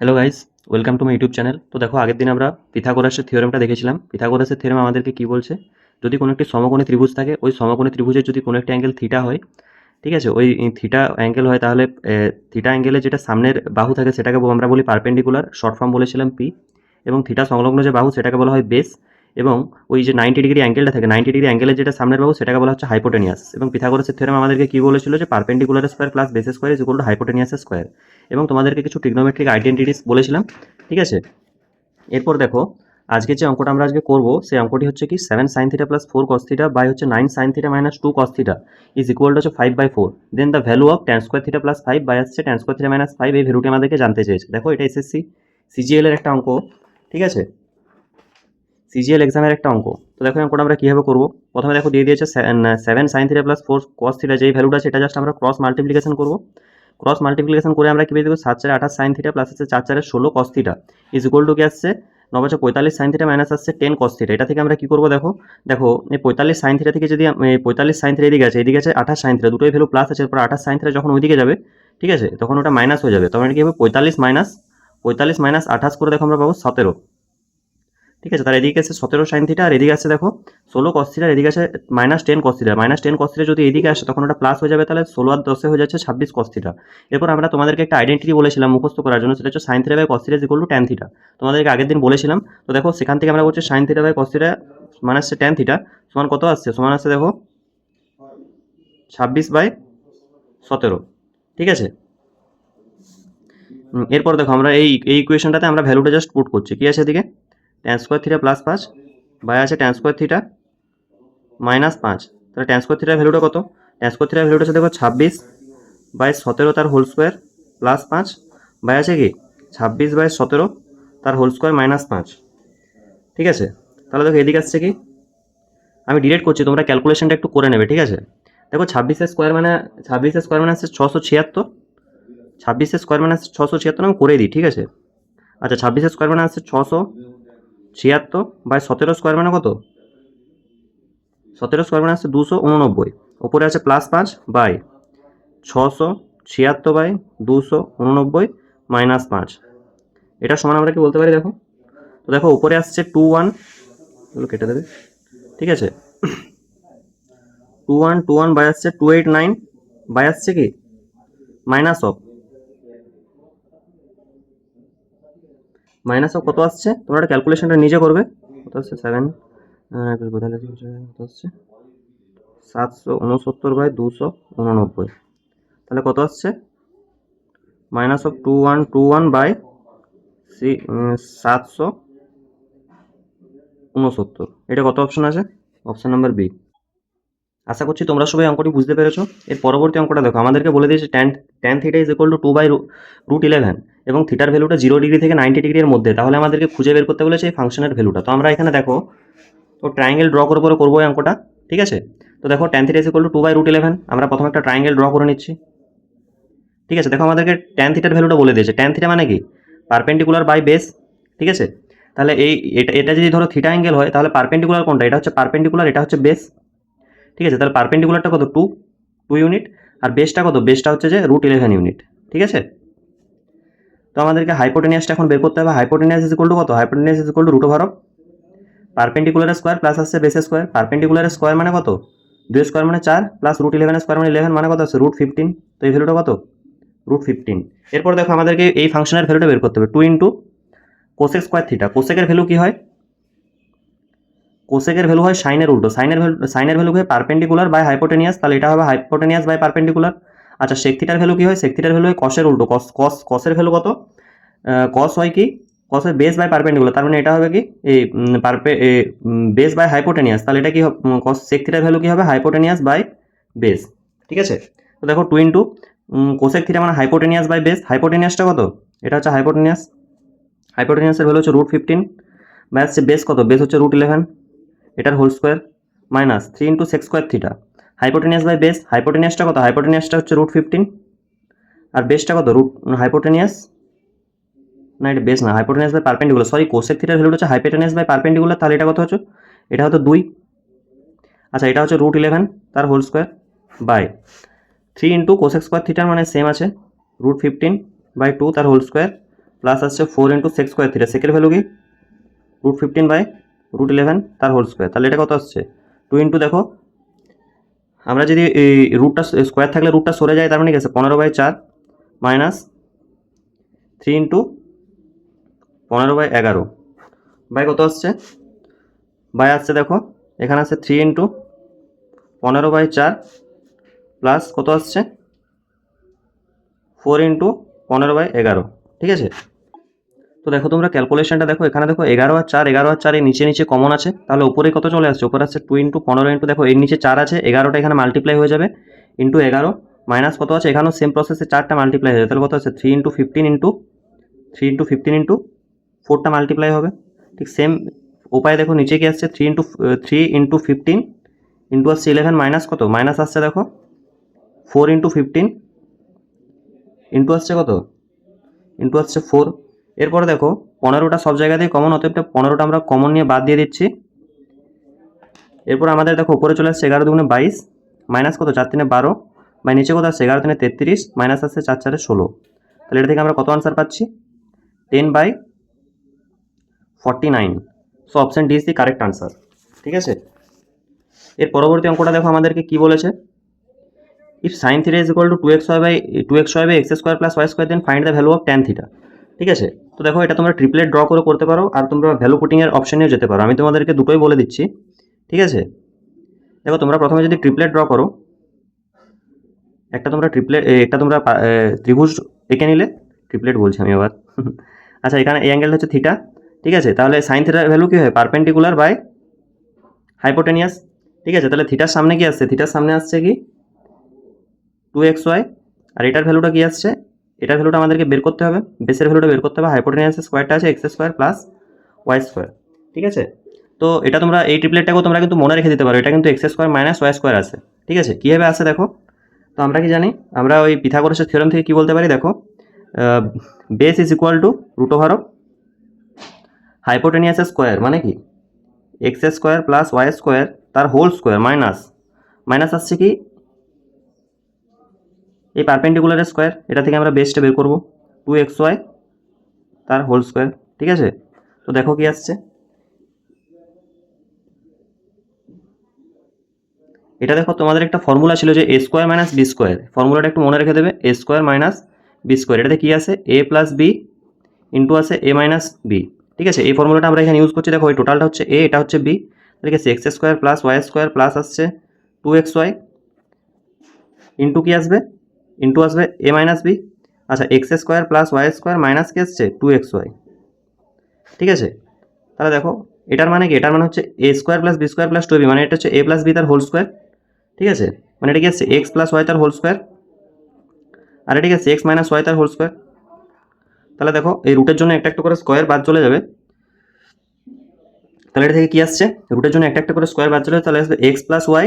Hello guys, welcome to my YouTube channel. তো দেখো, আগের দিন আমরা পিথাগোরাসের থিওরেমটা দেখেছিলাম। পিথাগোরাসের থিওরেম আমাদেরকে কি বলছে, যদি কোনো একটি সমকোণী ত্রিভুজ থাকে, ওই সমকোণী ত্রিভুজের যদি কোনো একটি অ্যাঙ্গেল থিটা হয়, ঠিক আছে, ওই থিটা অ্যাঙ্গেল হয়, তাহলে থিটা অ্যাঙ্গেলের যেটা সামনের বাহু থাকে সেটাকে আমরা বলি পারপেন্ডিকুলার, শর্ট ফর্ম বলেছিলাম পি, এবং থিটা সংলগ্ন যে বাহু সেটাকে বলা হয় বেস, এবং ওই যে 90 ডিগ্রি অ্যাঙ্গেলটা থাকে, 90 ডিগ্রি অ্যাঙ্গেলের যেটা সামনের বাহু সেটাকে বলা হচ্ছে হাইপোটেনিয়াস। এবং পিথাগোরাসের থিওরেম আমাদেরকে কি বলেছিল যে perpendicular square plus base square is equal two hypotenuse square, এবং তোমাদেরকে কিছু ট্রিগনোমেট্রিক আইডেন্টিটিস বলেছিলাম। ঠিক আছে, এরপর দেখো, আজকে যে অঙ্কটা আমরা আজকে করব সেই অঙ্কটি হচ্ছে কি 7 sin θ প্লাস 4 cos θ বাই হচ্ছে 9 sin θ minus 2 cos θ is equal to হচ্ছে 5/4। Then the value of tan² θ plus 5 by আসছে tan² θ মাইনাস 5, এই ভ্যালুটি আমাদেরকে জানতে চেয়েছে। দেখো, এটা এসএসসি সিজিএল এর একটা অঙ্ক। ঠিক আছে, সিজিএল এক্সামের একটা অঙ্ক। তো দেখো অঙ্কটা আমরা কীভাবে করবো, প্রথমে দেখো দিয়ে দিয়েছে 7 sin θ প্লাস 4 cos θ, যেই ভ্যালুটা সেটা জাস্ট আমরা ক্রস মাল্টিপ্লিকেশন করবো। ক্রস মাল্টিপ্লিকেশন করে আমরা কি পেয়ে দেবো, 7×4 = 28 sin θ প্লাস হচ্ছে 4×4 = 16 cos θ ইজ ইকুয়াল টু কি আসছে 9×45 sin θ মাইনাস আসছে 10 cos θ। এটা থেকে আমরা কি করবো, দেখো দেখো এই 45 sin θ থেকে যদি 45 sin θ এদিকে আছে 28 sin θ, দুটোই ভ্যালু প্লাস আছে, এরপর 28 sin θ যখন ওইদিকে যাবে, ঠিক আছে, তখন ওটা মাইনাস হয়ে যাবে। তখন এটা কি হবে, 45 - 28 করে দেখো আমরা পাবো 17। ঠিক আছে, তার এদিকে আছে 17 sin θ, আর এদিকে আছে দেখো 16 cos θ, আর এদিকে আছে -10 cos θ। -10 cos θ যদি এদিকে আসে তখন ওটা প্লাস হয়ে যাবে, তাহলে 16 আর 10 হয়ে যাচ্ছে 26 cos θ। এরপর আমরা তোমাদেরকে একটা আইডেন্টিটি বলেছিলাম মুখস্থ করার জন্য, সেটা হচ্ছে sin θ/cos θ is equal to tan θ। তোমাদেরকে আগের দিন বলেছিলাম। তো দেখো, সেখান থেকে আমরা বলছি sin θ/cos θ মানে হচ্ছে tan θ সমান কত আসছে, সমান আসছে দেখো 26/17। ঠিক আছে, এরপর দেখো আমরা এই ইকুয়েশনটাতে আমরা ভ্যালুটা জাস্ট পুট করছি। কি আছে এদিকে, tan² θ প্লাস 5 বাই আছে tan² θ মাইনাস 5। তাহলে tan² θ ভ্যালুটা কত, tan² θ ভ্যালুটা হচ্ছে দেখো 26/17 তার হোল স্কোয়ার প্লাস 5 বাই আছে কি 26/17 তার হোল স্কোয়ার মাইনাস 5। ঠিক আছে, তাহলে দেখো এদিকে আসছে কি, আমি ডিরেক্ট করছি, তোমরা ক্যালকুলেশনটা একটু করে নেবে। ঠিক আছে, দেখো 26 স্কোয়ার মানে আসছে 676। 26 স্কোয়ার মানে আসছে 676, আমি করে দিই। ঠিক আছে, আচ্ছা 26 স্কোয়ার মানে আসছে 676/17 স্কোয়ার মানে কত, 17 স্কোয়ার মানে আসছে 289। ওপরে আছে প্লাস 5 বাই 676/289 মাইনাস 5। এটা সমান আমরা কি বলতে পারি, দেখো তো দেখো উপরে আসছে 21, এগুলো কেটে দেবে। ঠিক আছে, 2121 বাই আসছে 289 বাই আসছে কি মাইনাস অফ কত আসছে, তোমরা একটা ক্যালকুলেশনটা নিজে করবে। কত আসছে 7 বোঝালে কত আসছে 769/289, তাহলে কত আসছে -2121 বাই 769। এটা কত অপশন আছে, অপশন নাম্বার বি। আশা করছি তোমরা সবাই অঙ্কটি বুঝতে পেরেছো। এর পরবর্তী অঙ্কটা দেখো, আমাদেরকে বলে দিয়েছে tan θ ইজ ইকুয়াল টু 2/√11 এবং থিটার ভ্যালুটা 0 ডিগ্রি থেকে 90 ডিগ্রির মধ্যে। তাহলে আমাদেরকে খুঁজে বের করতে বলেছে এই ফাংশনের ভ্যালুটা। তো আমরা এখানে দেখো, তো ট্রায়াঙ্গেল ড্র করে করবো এই অঙ্কটা। ঠিক আছে, তো দেখো tan θ ইজ ইকুয়াল টু 2/√11, আমরা প্রথমে একটা ট্রায়াঙ্গেল ড্র করে নিচ্ছি। ঠিক আছে, দেখো আমাদেরকে tan θ ভ্যালুটা বলে দিয়েছে। tan θ মানে কি, পারপেন্ডিকুলার বাই বেস। ঠিক আছে, তাহলে এটা যদি ধরো থিটা অ্যাঙ্গেল হয়, তাহলে পারপেন্ডিকুলার কোনটা, এটা হচ্ছে পারপেন্ডিকুলার, এটা হচ্ছে বেস। ঠিক আছে, তাহলে পারপেন্ডিকুলারটা কত 2 ইউনিট, আর বেসটা কত, বেসটা হচ্ছে যে √11 ইউনিট। ঠিক আছে, তো আমাদেরকে হাইপোটেনিয়াসটা এখন বের করতে হবে। হাইপোটেনিয়াস ইজ ইকুয়াল টু কত, hypotenuse is equal two √over of perpendicular square plus আসছে বেস স্কোয়ার। পারপেন্ডিকুলার স্কোয়ার মানে কত, 2 স্কোয়ার মানে 4 প্লাস √11 স্কোয়ার মানে 11 মানে কত আছে √15। তো এই ভ্যালুটা কত, √15। এরপর দেখো আমাদেরকে এই ফাংশনের ভ্যালুটা বের করতে হবে, 2 ইন্টু কোসেক স্কোয়ার থিটা। কোসেকের ভ্যালু কি হয়, কোসেকের ভ্যালু হয় সাইনের উল্টো। সাইনের ভ্যালু হয় পারপেন্ডিকুলার বাই হাইপোটেনিয়াস, তাহলে এটা হবে হাইপোটেনিয়াস বাই পারপেন্ডিকুলার। আচ্ছা সেক থিটার ভ্যালু কি হয়, সেক থিটার ভ্যালু হয় কসের উল্টো। কসের ভ্যালু কত, কস হয় কি, কস হয় বেস বাই পারপেন্ডিকুলার, তার মানে এটা হবে কি এই বেস বাই হাইপোটেনিয়াস, তাহলে এটা কি কস সেক থিটার ভ্যালু কি হবে, হাইপোটেনিয়াস বাই বেস। ঠিক আছে, তো দেখো 2 ইন্টু কোসেক থিটা মানে হাইপোটেনিয়াস বাই বেস। হাইপোটেনিয়াসটা কত, এটা হচ্ছে হাইপোটেনিয়াস, হাইপোটেনিয়াসের ভ্যালু হচ্ছে √15 বাই হচ্ছে বেস কত, বেস হচ্ছে √11, এটার whole square minus 3 into sec square theta. Hypotenuse by base, হাইপোটেনিয়াসটা কত, হাইপোটেনিয়াসটা হচ্ছে √15 আর বেসটা কত হাইপোটেনিয়াস, না এটা বেস না, hypotenuse by perpendicular, sorry cosec থিটার ভ্যালু হচ্ছে হাইপোটেনিয়াস বাই পারপেন্ডিকুলার, তাহলে এটা কত হচ্ছে, এটা হতো 2। আচ্ছা এটা হচ্ছে √11 তার whole square by 3 into cosec square থিটার মানে সেম আছে √15/2 তার হোল স্কোয়ার প্লাস আসছে 4 × sec² থিটা, সেকের ভ্যালু কি √15/√11 তার হোল স্কোয়ার। তাহলে এটা কত আসছে 2 দেখো আমরা যদি এই রুটটা স্কোয়ার থাকলে রুটটা সরে যায়, তার মানে কি আছে 15/4 মাইনাস 3 × 15/11 বাই কত আসছে, বাই আসছে দেখো এখানে আছে 3 × 15/4 প্লাস কত আসছে 4 × 15/11, ঠিক আছে। তো দেখো তোমরা ক্যালকুলেশনটা দেখো, এখানে দেখো 11 আর 4, 11 আর 4 এর নিচে নিচে কমন আছে, তাহলে উপরে কত চলে আসছে, উপরে আসছে 2 × 15 দেখো এর নিচে 4 আছে, 11টা এখানে মাল্টিপ্লাই হয়ে যাবে ইন্টু 11 মাইনাস কত আছে, এখানেও সেম প্রসেসে 4টা মাল্টিপ্লাই হয়ে যাবে, তাহলে কত আছে 3 × 15 × 4টা মাল্টিপ্লাই হবে। ঠিক সেম উপায় দেখো নিচে কি আসছে 3 × 15 ইন্টু আসছে 11 মাইনাস কত, মাইনাস আসছে দেখো 4 × 15 ইন্টু আসছে কত, ইন্টু আসছে 4। এরপরে দেখো 15টা সব জায়গাতেই কমন, অতএব 15টা আমরা কমন নিয়ে বাদ দিয়ে দিচ্ছি। এরপর আমাদের দেখো উপরে চলে আসছে 11 × 2 = 22 মাইনাস কত 4 × 3 = 12 বা নিচে কত আসছে 11 × 3 = 33 মাইনাস আসছে 4 × 4 = 16। তাহলে এটা থেকে আমরা কত আনসার পাচ্ছি 10/49। So option D is the correct answer, ঠিক আছে। এর পরবর্তী অঙ্কটা দেখো আমাদেরকে কি বলেছে, if sin θ is equal to 2xy/x² + y² then find the value of tan θ, ঠিক আছে। তো দেখো এটা তোমরা ট্রিপলেট ড্র করে করতে পারো, আর তোমরা ভ্যালু পুটিং এর অপশনেও যেতে পারো, আমি তোমাদেরকে দুটোই বলে দিচ্ছি, ঠিক আছে। দেখো তোমরা প্রথমে যদি ট্রিপলেট ড্র করো, একটা তোমরা ত্রিভুজ এঁকে নিলে, ট্রিপলেট বলছি আমি আবার আচ্ছা এখানে এই অ্যাঙ্গেল হচ্ছে থিটা, ঠিক আছে। তাহলে sin θ ভ্যালু কি হয় পারপেন্ডিকুলার বাই হাইপোটেনিয়াস, ঠিক আছে। তাহলে থিটার সামনে কি আসছে, থিটার সামনে আসছে কি 2xy, আর এটার ভ্যালুটা কি আসছে, এটার ভ্যালুটা আমাদেরকে বের করতে হবে, বেসের ভ্যালুটা বের করতে হবে, হাইপোটেনিয়াসের স্কোয়ারটা আছে x² + y², ঠিক আছে। তো এটা তোমরা এই ট্রিপলেটটাকেও তোমরা কিন্তু মনে রেখে দিতে পারো, এটা কিন্তু x² - y² আছে, ঠিক আছে। কীভাবে আসে দেখো, তো আমরা কি জানি, আমরা ওই পিথাগোরাসের থিওরেম থেকে কি বলতে পারি দেখো, বেস ইজ ইকুয়াল টু √, হাইপোটেনিয়াসের স্কোয়ার মানে কি x² + y² তার হোল স্কোয়ার মাইনাস আসছে কি এই পারপেন্ডিকুলারের স্কোয়ার, এটা থেকে আমরা বেসটা বের করব 2xy তার হোল স্কোয়ার, ঠিক আছে। তো দেখো কি আসছে, এটা দেখো তোমাদের একটা ফর্মুলা ছিল যে a² - b², ফর্মুলাটা একটু মনে রেখে দেবে, a² - b², এটাতে কি আছে a + b ইন্টু আছে a - b, ঠিক আছে। এই ফর্মুলাটা আমরা এখানে ইউজ করছি, দেখো এই টোটালটা হচ্ছে a, এটা হচ্ছে b, ঠিক আছে। x² + y² প্লাস আসছে 2xy ইন্টু কি আসবে, ইন্টু আসবে a - b, আচ্ছা x² + y² মাইনাস কি আসছে 2xy, ঠিক আছে। তাহলে দেখো এটার মানে কি, এটার মানে হচ্ছে a² + b² + 2ab, মানে এটা হচ্ছে a + b তার হোল স্কোয়ার, ঠিক আছে। মানে এটা কি আসছে x + y তার হোল স্কোয়ার, আর এটা কি আছে x - y তার হোল স্কোয়ার। তাহলে দেখো এই রুটের জন্য একটা একটা করে স্কোয়ার বাদ চলে যাবে, তাহলে এটা থেকে কি আসছে, রুটের জন্য একটা একটা করে স্কোয়ার বাদ চলে যাবে, তাহলে আসবে x + y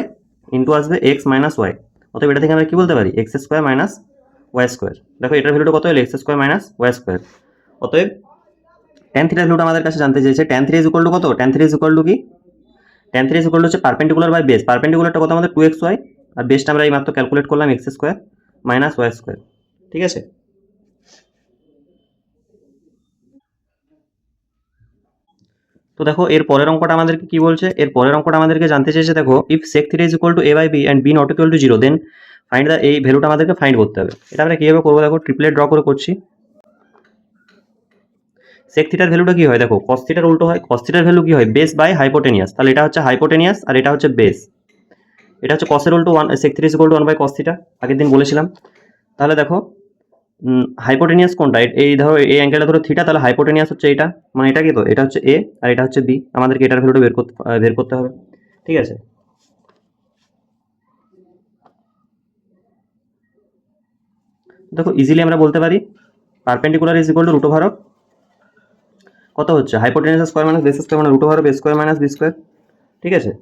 ইন্টু আসবে x - y, অতএব এটা থেকে আমরা কি বলতে পারি x² - y²। দেখো এটার ভ্যালুটা কত হলো x² - y², অতএব tan θ ভ্যালুটা আমাদের কাছে জানতে চেয়েছে, tan θ ইজ ইকুয়াল টু কত, tan θ ইজ ইকুয়াল টু কি, tan θ ইজ ইকুয়াল টু হচ্ছে পারপেন্ডিকুলার বাই বেস, পারপেন্ডিকুলারটা কত আমাদের 2xy, আর বেসটা আমরা এই মাত্র ক্যালকুলেট করলাম x² - y², ঠিক আছে। তো দেখো এর পরের অঙ্কটা আমাদেরকে কি বলছে, এর পরের অঙ্কটা আমাদেরকে জানতে চেয়েছে, দেখো if sec θ is equal to a/b and b not equal to 0 then find the, এই ভ্যালুটা আমাদেরকে ফাইন্ড করতে হবে। এটা আমরা কীভাবে করবো দেখো, ট্রিপলেট ড্র করে করছি। sec θ ভ্যালুটা কি হয় দেখো, cos θ উল্টো হয়, cos θ ভ্যালু কি হয় বেস বাই হাইপোটেনিয়াস, তাহলে এটা হচ্ছে হাইপোটেনিয়াস আর এটা হচ্ছে বেস, এটা হচ্ছে cos এর উল্টো 1, sec θ is equal two 1/cos θ, আগের দিন বলেছিলাম। তাহলে দেখো হাইপোটেনিয়াস কোনটা, এই ধরো এই অ্যাঙ্গেলটা ধরো থিটা, তাহলে হাইপোটেনিয়াস হচ্ছে এটা, মানে এটা কি, তো এটা হচ্ছে এ আর এটা হচ্ছে বি, আমাদেরকে এটার ভ্যালুটা বের করতে হবে, ঠিক আছে। দেখো ইজিলি আমরা বলতে পারি পারপেন্ডিকুলার ইজ ইকুয়াল টু √, কত হচ্ছে hypotenuse square minus base square মানে √, a² - b², ঠিক আছে।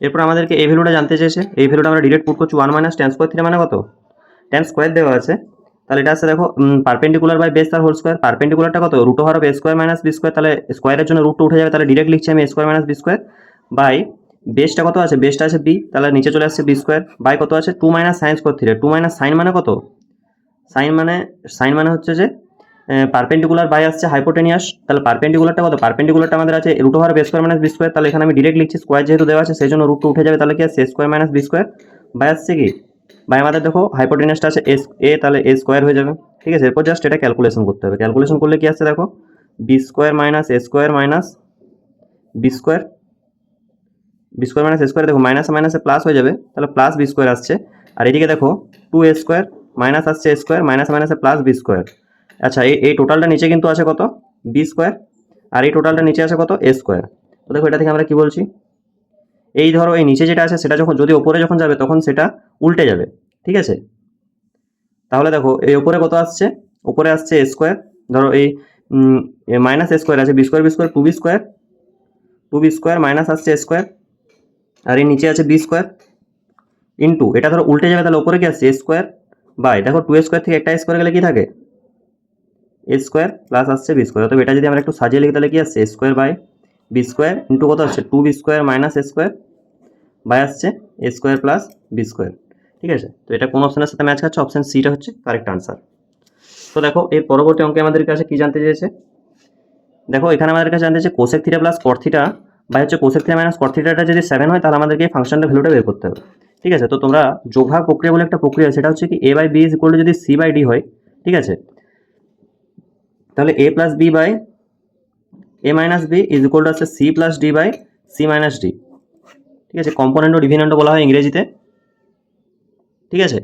এরপর আমাদেরকে এই ভ্যালুটা জানতে চেয়েছে, এই ভ্যালুটা আমরা ডিরেক্ট পুট করছি 1 - tan² θ মানে কত, tan স্কোয়ার দেওয়া আছে, তাহলে এটা আছে দেখো পারপেন্ডিকুলার বাই বেস তার হোল স্কোয়ার, পারপেন্ডিকুলারটা কত √, a² - b², তাহলে স্কোয়ারের জন্য √টা উঠে যাবে, তাহলে ডিরেক্ট লিখছি আমি a² - b² বাই বেসটা কত আছে, বেসটা আছে b, তাহলে নিচে চলে আসছে b² বাই কত আছে 2 - sin² θ, 2 - sin মানে কত, সাইন মানে হচ্ছে যে পারপেন্ডিকুলার বাই আসছে হাইপোটেনিয়াস, তাহলে পারপেন্ডিকুলারটা কত, পারপেন্ডিকুলারটা আমাদের আছে root over B square minus B square, তাহলে এখানে আমি ডিরেক্ট লিখছি স্কোয়ার যেহেতু দেওয়া আছে সেই জন্য রুট উঠে যাবে, তাহলে কি আছে square minus B square by আসছে কি বাই আমাদের দেখো হাইপোটেনিয়াসটা আছে এ, তাহলে এ স্কোয়ার হয়ে যাবে। ঠিক আছে, এরপর জাস্ট এটা ক্যালকুলেশন করতে হবে, ক্যালকুলেশন করলে কি আসছে দেখো বি স্কোয়ার মাইনাস এ square minus B square, b square minus এ স্কোয়ার দেখো মাইনাস মাইনাসে প্লাস হয়ে যাবে, তাহলে প্লাস বি স্কোয়ার আসছে। আর এদিকে দেখো টু এ স্কোয়ার মাইনাস আসছে এ স্কোয়ার মাইনাস মাইনাসে প্লাস বি স্কোয়ার। আচ্ছা এই টোটালটা নিচে কিন্তু আছে কত বি স্কোয়ার, আর এই টোটালটা নিচে আছে কত এ স্কোয়ার। তো দেখো এটা থেকে আমরা কি বলছি, এই ধরো এই নিচে যেটা আছে সেটা যখন যদি ওপরে যখন যাবে তখন সেটা উল্টে যাবে। ঠিক আছে, তাহলে দেখো এই ওপরে কত আসছে, ওপরে আসছে এ স্কোয়ার, ধরো এই মাইনাস এ স্কোয়ার আছে B square to B square minus আসছে এ স্কোয়ার, আর এই নিচে আছে বি স্কোয়ার ইন্টু এটা ধরো উল্টে যাবে, তাহলে ওপরে কি আসছে এ স্কোয়ার বাই দেখো টু এ স্কোয়ার থেকে একটা স্কোয়ার গেলে কি থাকে এ স্কোয়ার প্লাস আসছে বি স্কোয়ার। তবে এটা যদি আমরা একটু সাজিয়ে লিখি তাহলে কি আসছে এ square by b square into কত আসছে two B square minus A square by আসছে এ স্কোয়ার প্লাস বি স্কোয়ার। ঠিক আছে, তো এটা কোন অপশনের সাথে ম্যাচ খাচ্ছে, অপশন সিটা হচ্ছে কারেক্ট আনসার। তো দেখো এর পরবর্তী অঙ্কে আমাদের কাছে কি জানতে চেয়েছে, দেখো এখানে আমাদের কাছে জানতে চেয়েছে cosec theta plus cot theta বা হচ্ছে কোসেক থিটা মাইনাস কট থিটাটা যদি 7 হয় তাহলে আমাদেরকে এই ফাংশনটার ভ্যালুটা বের করতে হবে। ঠিক আছে, তো তোমরা যোগভাগ প্রক্রিয়া বলে একটা প্রক্রিয়া, সেটা হচ্ছে কি a by b is equal to যদি সি বাই ডি হয়, ঠিক আছে, তাহলে a plus b by a minus b is equal to আছে c plus d by c minus d. ঠিক আছে, কম্পোনেন্ট ও ডিভিনেন্ট বলা হয় ইংরেজিতে। ঠিক আছে,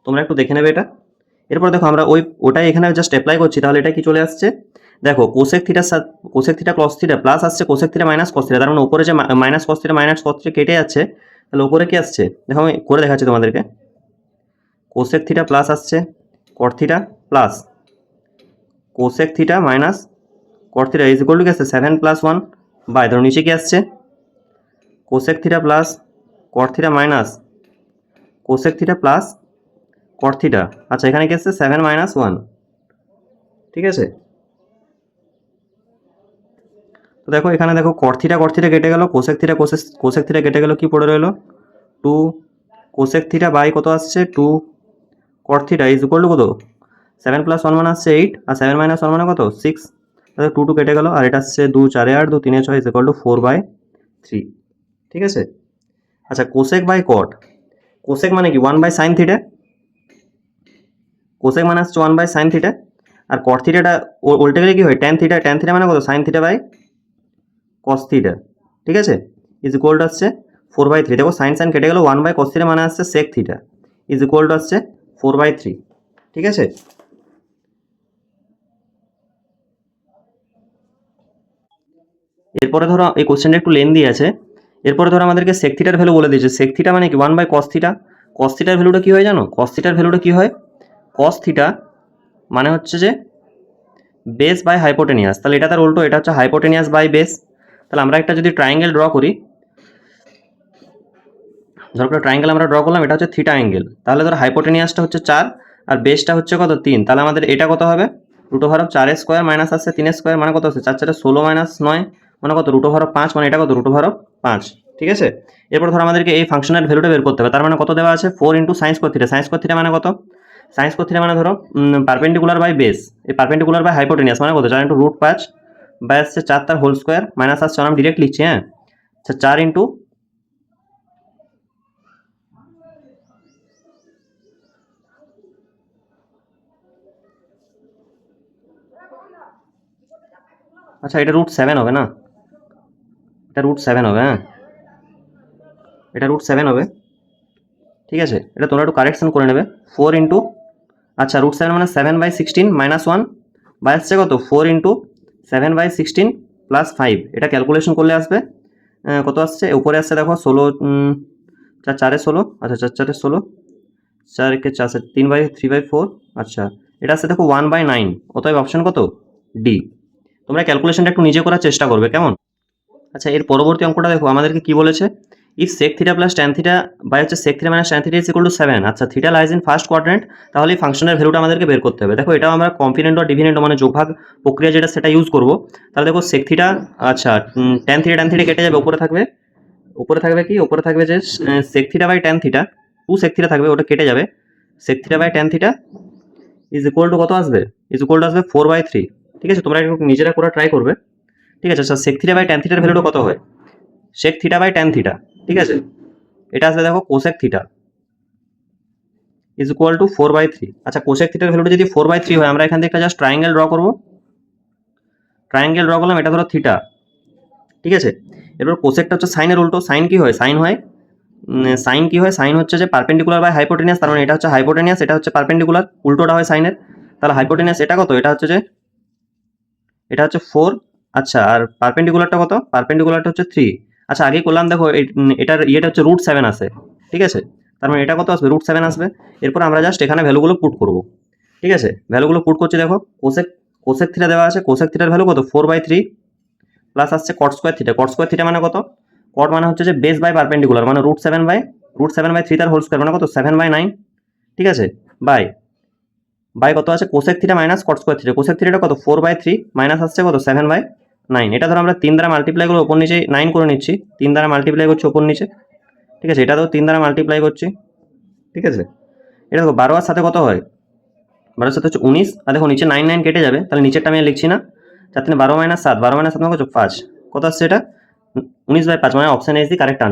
তোমরা একটু দেখে নেবে এটা। এরপর দেখো আমরা ওটাই এখানে জাস্ট অ্যাপ্লাই করছি, তাহলে এটা কি চলে আসছে দেখো কোসেক থিটা ক্লস থিটা প্লাস আসছে cosec theta minus cos theta, তার মানে উপরে যে মাইনাস কস থিটা কেটে যাচ্ছে, তাহলে উপরে কি আসছে দেখো আমি করে দেখাচ্ছি তোমাদেরকে, কোসেক থিটা প্লাস আসছে কট theta plus cosec theta minus caught theta is equal two কি আসছে 7 প্লাস 1 বাই ধরো নিচে কি আসছে cosec theta plus cot theta minus cosec theta plus cot theta. আচ্ছা এখানে কি আসছে 7 মাইনাস 1। ঠিক আছে, তো দেখো এখানে দেখো কট থিটা কেটে গেল, কোসেক থিটা কেটে গেল, কি পড়ে রইলো 2 কোসেক থিটা বাই কত আসছে 2 কট থিটা ইজ ইকুয়াল টু কত 7 প্লাস 1 মানে আসছে 8 আর 7 মাইনাস 1 মানে কত 6, তাহলে 2 কেটে গেল, আর এটা আসছে 2 4 8 2 3 6 ইজ ইকুয়াল টু 4/3। ঠিক আছে, আচ্ছা কোসেক বাই কট, কোসেক মানে কি 1 বাই সাইন থিটা, কোসেক মানে আসছে 1 বাই সাইন থিটা, আর কট থিটাটা উল্টে গেলে কি হয় ট্যান থিটা মানে কত sine theta by cos theta. ঠিক আছে, ইজ ইকুয়াল টু আসছে 4/3। দেখো সাইন কেটে গেল, 1 বাই কস থিটা মানে আসছে sec theta is equal to আসছে 4/3। ঠিক আছে, এরপরে ধরো এই কোশ্চেনটা একটু লেন্দি আছে, এরপরে ধরো আমাদেরকে সেক থিটার ভ্যালু বলে দিয়েছে। সেক থিটা মানে কি 1 বাই কস থিটা, কস থিটার ভ্যালুটা কি হয় জানো, কস থিটার ভ্যালুটা কি হয়, কস থিটা মানে হচ্ছে যে বেস বাই হাইপোটেনিয়াস, তাহলে এটা তার উল্টো, এটা হচ্ছে হাইপোটেনিয়াস বাই বেস। তাহলে আমরা একটা যদি ট্রায়াঙ্গেল ড্র করি, ধরো একটা ট্রায়াঙ্গেল আমরা ড্র করলাম, এটা হচ্ছে থিটা অ্যাঙ্গেল, তাহলে ধরো হাইপোটেনিয়াসটা হচ্ছে 4 আর বেসটা হচ্ছে কত 3, তাহলে আমাদের এটা কত হবে root over of 4 square minus আসছে 3 স্কোয়ার মানে কত হচ্ছে 4 4 16 মাইনাস 9 মানে কত রুট ওভার অফ 5, মানে এটা কত রুট ওভার অফ 5। ঠিক আছে, এরপর ধরো আমাদেরকে এই ফাংশনের ভ্যালুটা বের করতে হবে, তার মানে কত দেওয়া আছে 4 into sine square theta, sine square theta মানে কত, সাইন স্কোয়ার থিটা মানে ধরো পারপেন্ডিকুলার বাই বেস, এই পারপেন্ডিকুলার বাই হাইপোটেনিয়াস মানে কত 4 ইন্টু রুট 5 বাই আসছে 4 তার হোল স্কোয়ার মাইনাস আসছে, আমি ডিরেক্ট লিখছি, হ্যাঁ আচ্ছা 4 ইন্টু আচ্ছা এটা √7 হবে না, এটা √7 হবে, হ্যাঁ এটা √7 হবে। ঠিক আছে, এটা তোমরা একটু কারেকশন করে নেবে 4 ইন্টু আচ্ছা √7 মানে 7/16 মাইনাস 1 বাই আসছে কত 4 ইন্টু 7/16 প্লাস 5, এটা ক্যালকুলেশন করলে আসবে কত আসছে, উপরে আসছে দেখো 16 4 4 16, আচ্ছা 4 4 16 4 কে 4 3/4, আচ্ছা এটা আসছে দেখো 1/9, অতএব অপশন কত ডি। তোমরা ক্যালকুলেশনটা একটু নিজে করার চেষ্টা করবে কেমন। আচ্ছা এর পরবর্তী অঙ্কটা দেখো আমাদেরকে কি বলেছে, if sec theta plus tan theta by হচ্ছে sec theta minus tan theta is equal to 7, আচ্ছা theta lies in first quadrant, তাহলে এই ফাংশনের ভ্যালুটা আমাদেরকে বের করতে হবে। দেখো এটাও আমরা কম্পিনেন্ট বা ডিভিনেন্ট মানে যোগভাগ প্রক্রিয়া যেটা সেটা ইউজ করব। তাহলে দেখো সেক থিটা আচ্ছা ট্যান থিটা কেটে যাবে, উপরে থাকবে যে sec theta by tan theta, 2 sec theta থাকবে, ওটা কেটে যাবে, sec theta by tan theta is equal to কত আসবে? ইজ ইকুয়াল টু আসবে 4/3। ঠিক আছে, তোমরা একটু নিজেরা করে ট্রাই করবে। ঠিক আছে, আচ্ছা sec থিটা বাই tan থিটার ভ্যালুটা কত হয়? sec theta by tan theta, ঠিক আছে, এটা আসবে দেখো cosec theta is equal to 4/3। আচ্ছা cosec থিটার ভ্যালুটা যদি 4/3 হয়, আমরা এখান থেকে একটা জাস্ট ট্রায়াঙ্গেল ড্র করবো। ট্রায়াঙ্গেল ড্র করলাম, এটা ধরো থিটা, ঠিক আছে। এরপর কোসেকটা হচ্ছে সাইনের উল্টো। সাইন কি হয়? সাইন কি হয়? সাইন হচ্ছে যে পারপেন্ডিকুলার বাই হাইপোটেনিয়াস, তার মানে এটা হচ্ছে হাইপোটেনিয়াস, এটা হচ্ছে পারপেন্ডিকুলার, উল্টোটা হয় সাইনের। তাহলে হাইপোটেনিয়াস এটা কত? এটা হচ্ছে 4। আচ্ছা, আর পারপেন্ডিকুলারটা কত? পারপেন্ডিকুলারটা হচ্ছে 3। আচ্ছা আগেই করলাম দেখো, এটার ইয়েটা হচ্ছে √7 আসে, ঠিক আছে। তার মানে এটা কত আসবে? √7 আসবে। এরপর আমরা জাস্ট এখানে ভ্যালুগুলো পুট করব, ঠিক আছে। ভ্যালুগুলো পুট করছি, দেখো কোসেক কোসেক থিটা দেওয়া আছে। কোসেক থিটার ভ্যালু কত? 4/3 প্লাস আসছে কট স্কোয়ার থিটা। কট স্কোয়ার থিটা মানে কত? কট মানে হচ্ছে যে বেস বাই পারপেন্ডিকুলার, মানে √7/3 তার হোল স্কোয়ার মানে কত? 7/9, ঠিক আছে। বাই বাই কত আছে? Cosec theta minus cot square theta. Cosec থিটাটা কত? 4/3 মাইনাস আসছে কত? 7/9। এটা ধরো আমরা 3 দ্বারা মাল্টিপ্লাই করে ওপর নিচে 9 করে নিচ্ছি। 3 দ্বারা মাল্টিপ্লাই করছি ওপর নিচে, ঠিক আছে। এটা তো 3 দ্বারা মাল্টিপ্লাই করছি, ঠিক আছে। এটা দেখো 12 আর সাথে কত হয়? 12 সাথে হচ্ছে 19। আর দেখো নিচে 9 কেটে যাবে, তাহলে নিচেরটা আমি আর লিখছি না। 4 3 12 - 7, 12 - 7 কত? 5। কত আসছে এটা? 19/5, মানে option A is the correct answer.